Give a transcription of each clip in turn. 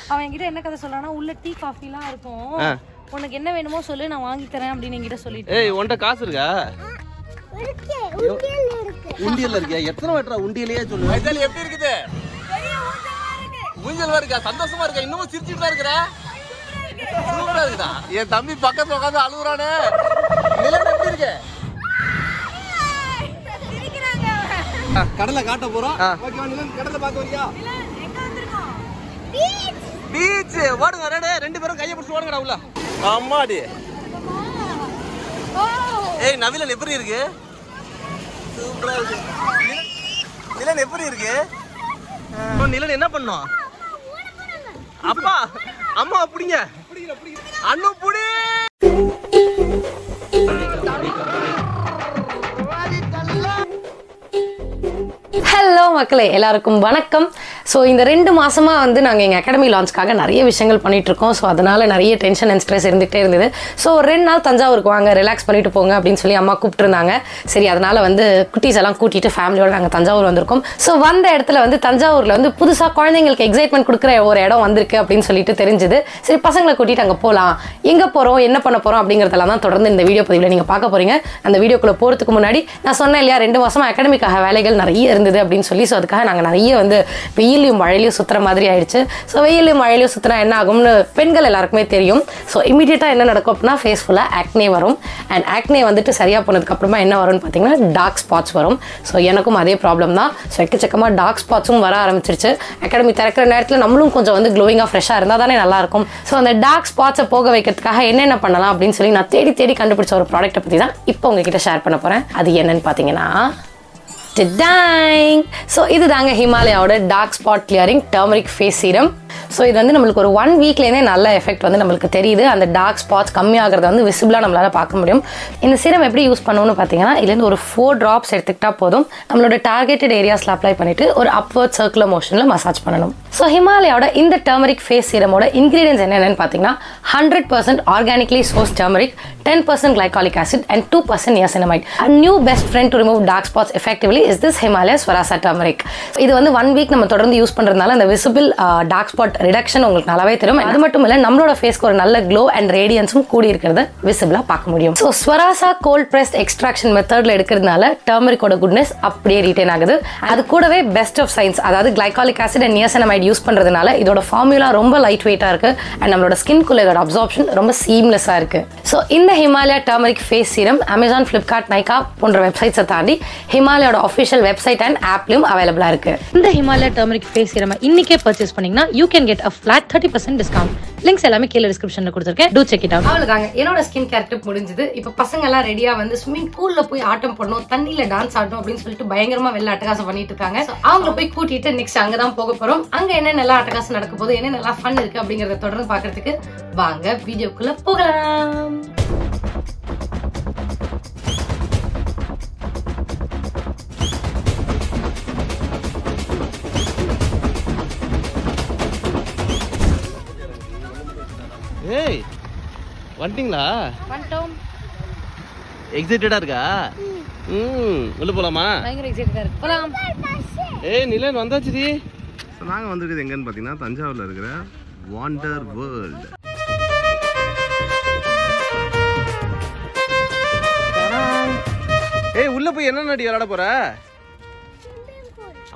அவன் என்கிட்ட என்ன கதை சொல்றானா உள்ள டீ காஃபிலாம் இருக்கும், உனக்கு என்ன வேணுமோ சொல்லு நான் வாங்கி தரேன் அப்படின்னு என்கிட்ட சொல்லிட்டு. ஏய் உன்கிட்ட காசு இருக்கா? உண்டியல்ல இருக்கியா? எத்தனை வாட்டா உண்டியலையே சொல்லு. வயசாலி எப்படி இருக்குது? ஊஞ்சல் இருக்கா? சந்தோஷமா இருக்கா? இன்னமும் சிரிச்சுட்டு தான் இருக்கற? சூப்பரா இருக்குடா. என் தம்பி பக்கத்துல உட்கார்ந்து அழுகுறானே. நிலன் எப்படி இருக்கு? சிரிக்கிறாங்க. கடலை காட்ட போறோம். ஓகேவா நிலன்? கடலை பார்க்க வரியா? நிலன் எங்க வந்திருக்கோம்? பீச். பீச். ஓடுங்க ரெடே, ரெண்டு பேரும் கையை பிடிச்சு ஓடுங்கடா உள்ள. அம்மாடி. ஏய் நவிலன் எப்படி இருக்கு? சூப்பரா இருக்கு. நிலன் எப்படி இருக்கு? நிலன் என்ன பண்ணோம்? அப்பா அம்மா அப்படிங்க அண்ணு புடி. ஹலோ மக்களே, எல்லாருக்கும் வணக்கம். ஸோ இந்த 2 மாதமாக வந்து நாங்கள் எங்கள் அகாடமி லான்ச்காக நிறைய விஷயங்கள் பண்ணிகிட்ருக்கோம். ஸோ அதனால் நிறைய டென்ஷன் அண்ட் ஸ்ட்ரெஸ் இருந்துகிட்டே இருந்தது. ஸோ 2 நாள் தஞ்சாவூருக்கு வாங்க, ரிலாக்ஸ் பண்ணிட்டு போங்க அப்படின்னு சொல்லி அம்மா கூப்பிட்டுருந்தாங்க. சரி, அதனால் வந்து குட்டீஸ் எல்லாம் கூட்டிகிட்டு ஃபேமிலியோடு நாங்கள் தஞ்சாவூர் வந்திருக்கோம். ஸோ வந்த இடத்துல வந்து தஞ்சாவூரில் வந்து புதுசாக குழந்தைங்களுக்கு எக்ஸைட்மெண்ட் கொடுக்குற ஒரு இடம் வந்திருக்கு அப்படின்னு சொல்லிட்டு தெரிஞ்சுது. சரி, பசங்களை கூட்டிகிட்டு அங்கே போகலாம். எங்கே போகிறோம், என்ன பண்ண போகிறோம் அப்படிங்கிறதெல்லாம் தான் தொடர்ந்து இந்த வீடியோ பதிவில் நீங்கள் பார்க்க போகிறீங்க. அந்த வீடியோக்குள்ளே போகிறதுக்கு முன்னாடி நான் சொன்னேன் இல்லையா, 2 மாதமாக அகாடமிக்காக வேலைகள் நிறைய இருந்தது அப்படின்னு சொல்லி. ஸோ அதுக்காக நாங்கள் நிறைய வந்து வெயிலையும் மழையிலையும் சுற்றுற மாதிரி ஆயிடுச்சு. ஸோ வெயிலையும் மழையிலையும் சுற்றுனா என்ன ஆகும்னு பெண்கள் எல்லாருக்குமே தெரியும். ஸோ இமீடியட்டாக என்ன நடக்கும் அப்படின்னா ஃபேஸ் ஃபுல்லாக ஆக்னே வரும். அண்ட் ஆக்னே வந்துட்டு சரியாக போனதுக்கப்புறமா என்ன வரும்னு பார்த்தீங்கன்னா டார்க் ஸ்பாட்ஸ் வரும். ஸோ எனக்கும் அதே ப்ராப்ளம் தான். ஸோ எக்கச்சக்கமாக டார்க் ஸ்பாட்ஸும் வர ஆரம்பிச்சிருச்சு. அகாடமி திறக்கிற நேரத்தில் நம்மளும் கொஞ்சம் வந்து க்ளோயிங்காக ஃப்ரெஷ்ஷாக இருந்தால் தானே நல்லாயிருக்கும். ஸோ அந்த டார்க் ஸ்பாட்ஸை போக வைக்கிறதுக்காக என்னென்ன பண்ணலாம் அப்படின்னு சொல்லி நான் தேடி கண்டுபிடிச்ச ஒரு ப்ராடக்ட்டை பற்றி தான் இப்போ உங்ககிட்ட ஷேர் பண்ண போகிறேன். அது என்னன்னு பார்த்தீங்கன்னா ஸோ இது தாங்க ஹிமாலயாவோட dark spot clearing turmeric face serum. So இது வந்து நம்மளுக்கு ஒரு 1 வீக்லேருந்தே நல்ல எஃபெக்ட் வந்து நம்மளுக்கு தெரியுது. அந்த டார்க் ஸ்பாட்ஸ் கம்மியாகிறத வந்து விசிபிளாக நம்மளால் பார்க்க முடியும். இந்த சீரம் எப்படி யூஸ் பண்ணணும்னு பார்த்தீங்கன்னா இதுலேருந்து ஒரு 4 ட்ராப்ஸ் எடுத்துக்கிட்டால் போதும். நம்மளோட டார்கெட்டட் ஏரியாஸில் அப்ளை பண்ணிவிட்டு ஒரு அப்வர்ட் சர்க்குலர் மோஷனில் மசாஜ் பண்ணணும். ஸோ ஹிமாலயாவோட இந்த டர்மரிக் ஃபேஸ் சீரமோட இன்க்ரீடியன்ஸ் என்னென்னு பார்த்தீங்கன்னா 100% organically source turmeric, 10% glycolic acid and 2% niacinamide. A new best friend to remove dark spots effectively is this Himalaya Swarasa turmeric. இது வந்து 1 வீக் நம்ம தொடர்ந்து யூஸ் பண்றதுனால அந்த விசிபிள் டார்க் ஸ்பாட் ரிடக்ஷன் உங்களுக்கு நல்லாவே தெரியும். அது மட்டும் இல்ல நம்மளோட ஃபேஸ்க்கு ஒரு நல்ல க்ளோ அண்ட் ரேடியன்ஸும் கூடி இருக்கிறத விசிபிளா பார்க்க முடியும். ஸோ ஸ்வராசா கோல்ட் பிரஸ்ட் எக்ஸ்ட்ராக்ஷன் மெத்தட்ல எடுக்கிறதுனால டர்மரிக்கோட குட்னஸ் அப்படியே ரீட்டைன் ஆகுது. அது கூடவே பெஸ்ட் ஆஃப் சயின்ஸ், அதாவது glycolic acid and niacinamide use பண்றதுனால இதோட ஃபார்முலா ரொம்ப லைட் வெயிட்டா இருக்கு அண்ட் நம்மளோட ஸ்கின்குள்ள இதோட அப்சார்ப்ஷன் ரொம்ப சீம்லெஸ்ஸா இருக்கு. ஸோ இந்த Himalaya turmeric face serum Amazon, Flipkart, Nykaa போன்ற வெப்சைட்ஸை தாண்டி ஹிமாலயாவோட ஆஃபிஷியல் வெப்சைட் அண்ட் ஆப்லயும் அவைலபிளா இருக்கு. இந்த ஹிமாலயா டர்மரிக் ஃபேஸ் சீரம் இன்னைக்கே பர்ச்சேஸ் பண்ணீங்கன்னா you can get a flat 30% discount. Links எல்லாமே கீழே டிஸ்கிரிப்ஷன்ல கொடுத்திருக்கேன். Do check it out. அவ்வளவுதாங்க, என்னோட ஸ்கின் கேர் டிப் முடிஞ்சது. இப்போ பசங்க எல்லாம் ரெடியா வந்து ஸ்விமிங் பூல்ல போய் ஆட்டம் பண்ணணும், தண்ணியில டான்ஸ் ஆடணும் அப்படின்னு சொல்லிட்டு பயங்கரமா வெளில அட்டகாசம் பண்ணிட்டு இருக்காங்க. அவங்கள போய் கூட்டிட்டு நெக்ஸ்ட் அங்கதான் போக போறோம். அங்க என்ன நல்லா அட்டகாசம் நடக்க போகுது, என்ன நல்லா ஃபன் இருக்கு அப்படிங்கறத தொடர்ந்து பாக்குறதுக்கு வாங்க வீடியோக்குள்ள போகலாம். ஏய் வந்துட்டீங்களா? வந்துட்டோம். எக்ஸைட்டடா இருக்கா? உள்ள போலாமா? பயங்கர எக்ஸைட்டடா இருக்கு. போலாம். ஏய் நிலன் வந்தாச்சுடி. நாங்க வந்திருக்கிறது எங்கன்னு பாத்தீங்கன்னா தஞ்சாவூர்ல இருக்கிற வண்டர் வேர்ல்ட். ஏய் உள்ள போய் என்ன நடி விளையாட போற?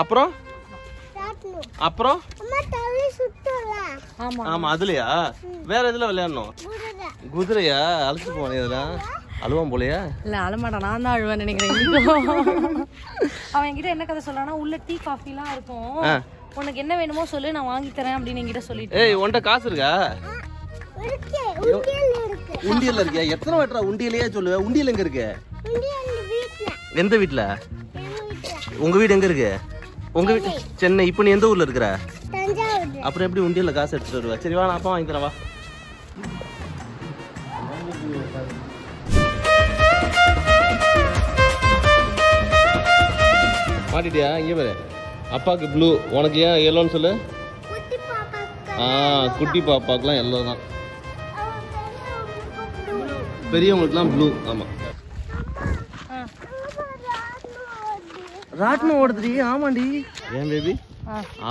அப்புறம் அப்புறம் ஆமா அதுலயா? வேற எதுல விளையாடணும்? குதிரையா? அழைச்சு போனே இதெல்லாம் அழுவான் போலையா? இல்ல அழமாட்டான், நான் தான் அழுவேன் நினைக்கிறேன். அவன் என்கிட்ட என்ன கதை சொல்றானா உள்ள டீ காஃபி எல்லாம் இருக்கும், உனக்கு என்ன வேணுமோ சொல்லு நான் வாங்கி தரேன் அப்படின்னு என்கிட்ட சொல்லிட்டு. ஏய் உன்கிட்ட காசு இருக்கா? உண்டியல்ல இருக்கியா? எத்தனை வாட்டா உண்டியலையே சொல்லுவ? உண்டியல் எங்க இருக்கு? எந்த வீட்டுல? உங்க வீடு எங்க இருக்கு? உங்க வீட்டு சென்னை. இப்போ நீ எந்த ஊர்ல இருக்கிற? அப்புறம் எப்படி உண்டியல்ல காசு எடுத்துட்டு வருவ? சரி வா, நான் அப்பா வாங்கி தரேன் வா. மாட்டிட்டியா? இங்க பாரு, அப்பாக்கு ப்ளூ, உனக்கு ஏன் எல்லோன்னு சொல்லு. குட்டி பாப்பாக்குலாம் எல்லோ தான், பெரியவங்களுக்குலாம் ப்ளூ. ஆமா ராட்னம் ஓடுதுடி. ஆமாண்டி. ஏன் பேபி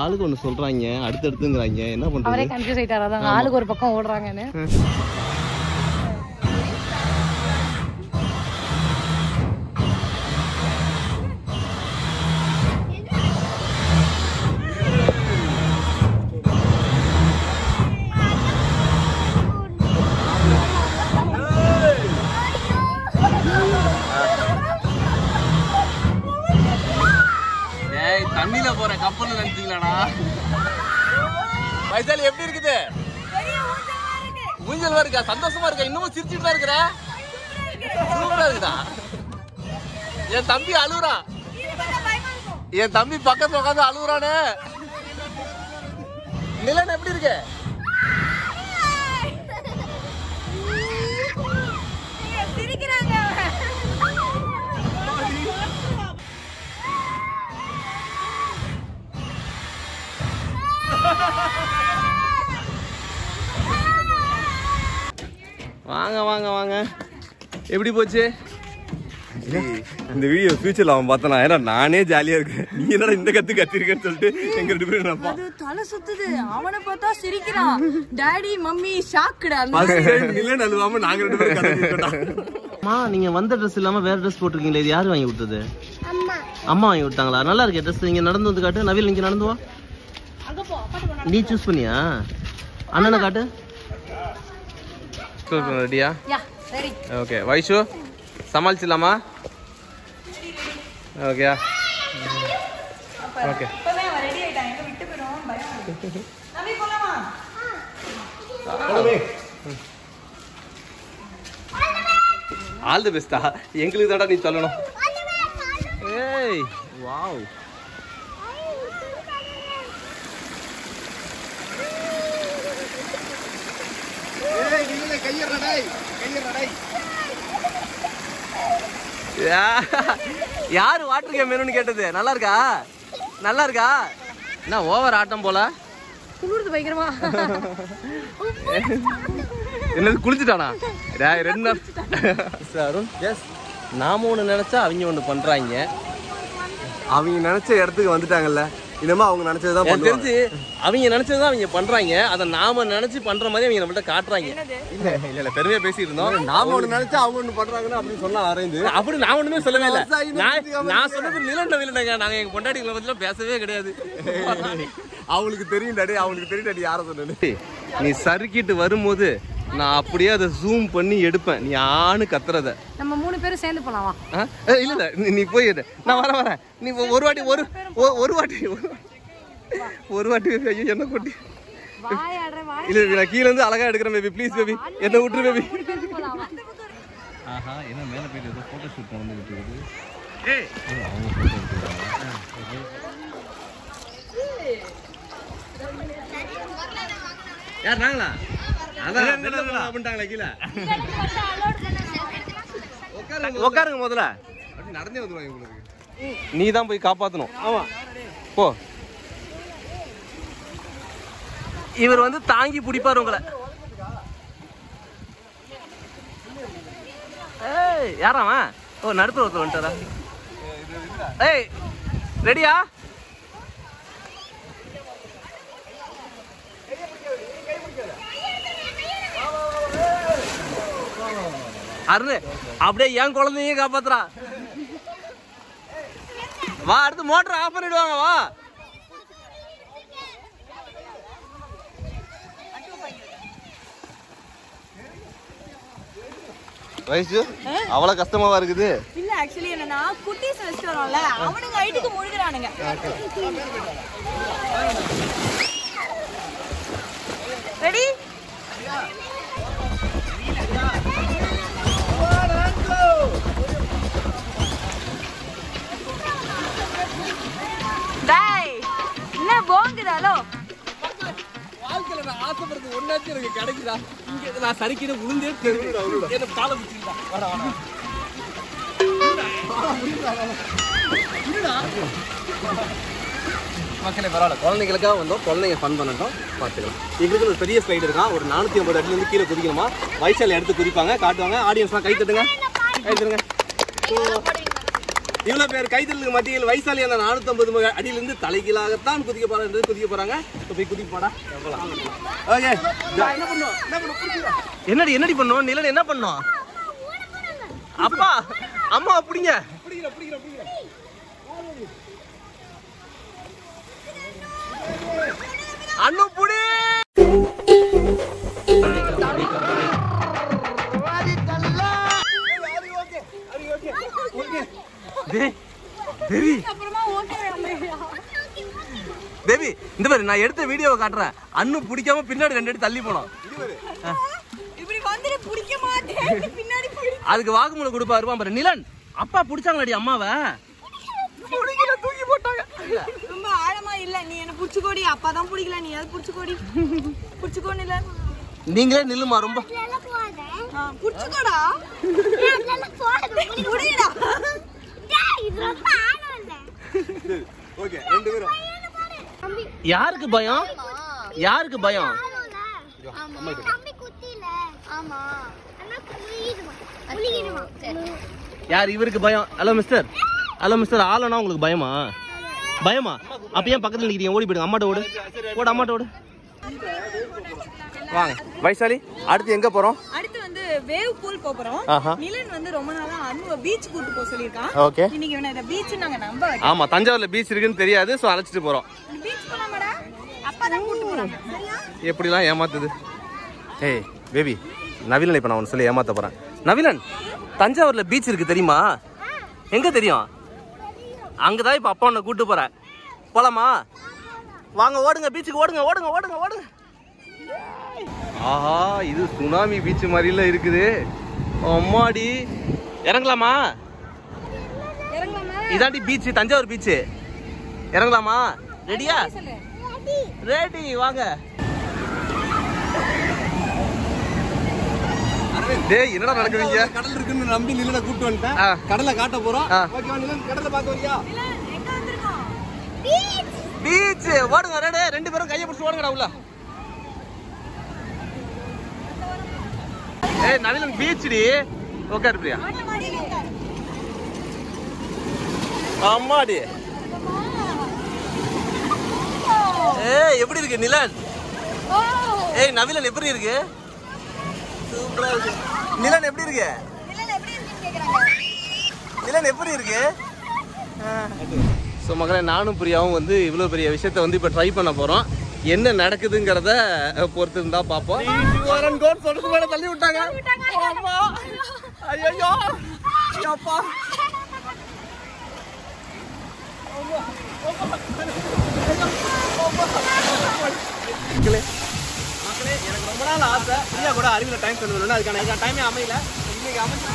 ஆளுக்கு ஒண்ணு சொல்றாங்க அடுத்தடுத்துங்கறாங்க என்ன பண்றது அவரே கன்ஃபியூஸ் ஆயிட்டாரா தான் ஆளுக்கு ஒரு பக்கம் ஓடுறாங்கன்னு தண்ணில போற கப்பல்ல நினைச்சீங்களாடா வைசாலி எப்படி இருக்குது ஊஞ்சல் இருக்கா சந்தோஷமா இருக்கா இன்னமும் சிரிச்சுட்டு தான் இருக்கிற சூப்பரா இருக்குதா என் தம்பி அழுகுறான் என் தம்பி பக்கத்துல உட்காந்து அழுகுறானே நிலன் எப்படி இருக்கு வாங்க வாங்க வாங்க எப்படி போச்சு இந்த வீடியோ ஃபியூச்சர்ல அவன் பார்த்தானா ஏன்னா நானே ஜாலியா இருக்கேன் நீ என்னடா இந்த கத்திருக்கேன்னு சொல்லிட்டு எங்க ரெண்டு பேரும் அது தலை சுத்துது அவனை பார்த்தா சிரிக்கிறான் டாடி மம்மி ஷாக்குடா இல்ல நழுவாம நாங்க ரெண்டு பேரும் கத்திட்டோம் நீங்க வந்த ட்ரெஸ் இல்லாம வேற ட்ரெஸ் போட்டிருக்கீங்களே இது யாரு வாங்கி விட்டது அம்மா வாங்கி விட்டாங்களா நல்லா இருக்கு ட்ரெஸ் நீங்க நடந்து வந்து காட்டு நவீல் நீங்க நடந்து வா நீ சூஸ் பண்ணியா அண்ணனை காட்டு ரெடியா ஓகே வைஷு சமாளிச்சிடலாமா ஓகே ஓகே ஆல் தி பெஸ்டா எங்களுக்கு தான்டா நீ சொல்லணும் ஏய் வாவ் யாரு வாட்டர் கேம் வேணும்னு கேட்டது நல்லா இருக்கா நல்லா இருக்கா என்ன ஓவர் ஆட்டம் போல குளிர்து பயங்கரமா என்னது குளிச்சுட்டானா ரெண்டு நாள் அருண் எஸ் நாம ஒண்ணு நினைச்சா அவங்க ஒண்ணு பண்றாங்க அவங்க நினைச்ச இடத்துக்கு வந்துட்டாங்கல்ல இனிமே அவங்க நினைச்சதுதான் தெரிஞ்சு அவங்க நினைச்சதுதான் அவங்க பண்றாங்க அதை நாம நினைச்சு பண்ற மாதிரி அவங்க நம்மள்ட்ட காட்டுறாங்க இல்ல இல்ல பெருமையா பேசிட்டு இருந்தோம் நாம ஒண்ணு நினைச்சா அவங்க ஒண்ணு பண்றாங்கன்னு அப்படின்னு சொன்னா அரைந்து அப்படி நான் ஒண்ணுமே சொல்லவே இல்லை நான் சொன்னது நிலண்ட வில்லங்க நாங்க எங்க பொண்டாட்டிகளை பத்தி பேசவே கிடையாது அவங்களுக்கு தெரியும் டாடி அவங்களுக்கு தெரியும் டாடி யார சொன்னேன்னு நீ சறுக்கிட்டு வரும்போது நான் அப்படியே அதை ஜூம் பண்ணி எடுப்பேன் நீ ஆணு கத்துறத நம்ம 3 பேரும் சேர்ந்து போலாமா இல்ல இல்ல நீ போயிடு நான் வரேன் நீ ஒரு வாட்டி ஐயோ என்ன கொட்டி இல்ல நான் கீழ இருந்து அழகா எடுக்கிறேன் பேபி ப்ளீஸ் பேபி என்ன விட்டுரு பேபி ஆஹா என்ன மேல போயிட்டு ஏதோ போட்டோ ஷூட் நடந்துட்டு இருக்குது ஏய் அவங்க போட்டோ எடுக்கறாங்க யார் நாங்களா அதான் அப்படிட்டாங்களா கீழ உட்காருங்க முதல்ல நடந்தே வந்துருவாங்க உங்களுக்கு நீ தான் போய் காப்பாத்தணும் ஆமா போ இவர் வந்து தாங்கி பிடிப்பாரு உங்களை ஏய் யாராமா ஓ நடுப்புற ஒருத்தர் வந்துட்டாரா ஏய் ரெடியா அருண் அப்படியே என் குழந்தையும் காப்பாத்துறா வா அடுத்து மோட்டர் ஆஃப் பண்ணிடுவாங்க வா வயசு அவ்வளவு கஷ்டமாவா இருக்குது இல்ல ஆக்சுவலி என்னன்னா குட்டீஸ் ரெஸ்டாரன்ட்ல அவனுங்க ஐட்டுக்கு முழுகுறானுங்க ரெடி டேய் என்ன போங்குதாலோ வாழ்க்கையில நான் ஆசைப்படுறது ஒன்னாச்சும் எனக்கு கிடைக்குதா இங்க நான் சரிக்கிற விழுந்தே தெரியும் என்ன காலை பிடிச்சிருந்தா வாடா மக்களே பரவாயில்ல குழந்தைங்களுக்காக வந்தோம் குழந்தைங்க ஃபன் பண்ணட்டும் பார்த்துக்கலாம் எங்களுக்கு ஒரு பெரிய ஸ்லைடு இருக்கான் ஒரு 450 அடியிலேருந்து கீழே குதிக்கணுமா வயசால எடுத்து குதிப்பாங்க காட்டுவாங்க ஆடியன்ஸ்லாம் கை தட்டுங்க கை தட்டுங்க இவ்வளவு பேர் கைதலுக்கு மத்தியில் வயசாலியான 450 அடியிலிருந்து தலைகீழாகத்தான் குதிக்க போறாங்க. போய் குதிக்க போடா. ஓகே. என்ன பண்ணும்? என்னடி பண்ணும்? நிலன் என்ன பண்ணும்? அப்பா அம்மா பிடிங்க. அண்ணு புடி. தேவி இந்த மாதிரி நான் எடுத்த வீடியோவை காட்டுறேன். அண்ணு பிடிக்காம பின்னாடி 2 அடி தள்ளி போனோம். அதுக்கு வாக்குமூலம் கொடுப்பாரு பாரு. நிலன் அப்பா பிடிச்சாங்களடி அம்மாவை. தூக்கி போட்டாங்க. ரொம்ப ஆழமா இல்ல. நீ என்ன புடிச்சுக்கோடி. அப்பா தான் பிடிக்கல. நீ அது புடிச்சுக்கோடி. புடிச்சுக்கோ நிலன். நீங்களே நில்லுமா. ரொம்ப புடிச்சுக்கோடா. புடிடா. ஓகே 2 பேரும். யாருக்கு பயம்? யாருக்கு பயம்? யார் இவருக்கு பயம்? Hello mister. Hello mister. ஆளனா உங்களுக்கு பயமா? அப்ப ஏன் பக்கத்துல நிக்கிறீங்க? ஓடி போயிடுங்க. அம்மாட்ட ஓடு. அம்மாட்ட ஓடு. வாங்க வைசாலி. அடுத்து எங்க போறோம்? அடுத்து வந்து வேவ் பூல் போறோம். நிலன் வந்து ரொம்ப நாளா அனுவ பீச் கூட்டி போக சொல்லிருக்கான். ஓகே. இன்னைக்கு இந்த பீச் நாங்க நம்ப. ஆமா தஞ்சாவூர்ல பீச் இருக்குன்னு தெரியாது. சோ அழைச்சிட்டு போறோம். பீச் போலாமாடா? அப்பா தான் கூட்டி போறாங்க. சரியா? எப்படிலாம் ஏமாத்துது. ஏய் பேபி நவிலன் இப்ப நான் ஒன்னு சொல்லி ஏமாத்த போறேன். நவிலன் தஞ்சாவூர்ல பீச் இருக்கு தெரியுமா? எங்க தெரியும்? அங்கதான் இப்ப அப்பா உன்னை கூட்டு போறேன். போலாமா? வாங்க ஓடுங்க பீச்சுக்கு. ஓடுங்க. ஆஹா இது சுனாமி பீச் மாதிரில இருக்குது. அம்மாடி இறங்கலாமா? இதாண்டி பீச். தஞ்சாவூர் பீச். இறங்கலாமா? ரெடியா? ரெடி. வாங்க. டேய் என்னடா நடக்குதுங்க? கடல் இருக்குன்னு நம்பி நிலனை கூட்டு வந்துட்டேன். கடலை காட்ட போறோம். ஓகேவா நிலன்? கடலை பார்க்க வரியா? எங்க வந்திருக்கோம்? பீச். ஓடுங்க. ரெடி. 2 பேரும் கையை பிடிச்சு ஓடுங்கடா உள்ள. ஏய் நவிலன் பீச் டி. உட்காரு பிரியா. அம்மாடி. ஏய் எப்படி இருக்கு நிலன்? ஏய் நவிலன் எப்படி இருக்கு? சூப்பரா இருக்கு. நிலன் எப்படி இருக்கு? நிலன் எப்படி இருக்கு? ஸோ மகளே நானும் பிரியாவும் வந்து இவ்வளோ பெரிய விஷயத்த வந்து இப்போ ட்ரை பண்ண போகிறோம். என்ன நடக்குதுங்கிறத பொறுத்து இருந்தா பார்ப்போம். தள்ளி விட்டாங்க. ஐயோ அப்பா. மக்களே எனக்கு ரொம்ப நாள் ஆசை பிரியா கூட அறிவியல் டைம் ஸ்பெண்ட் பண்ணணும். அதுக்கான டைமே அமையல. இன்னைக்கு அமைச்சு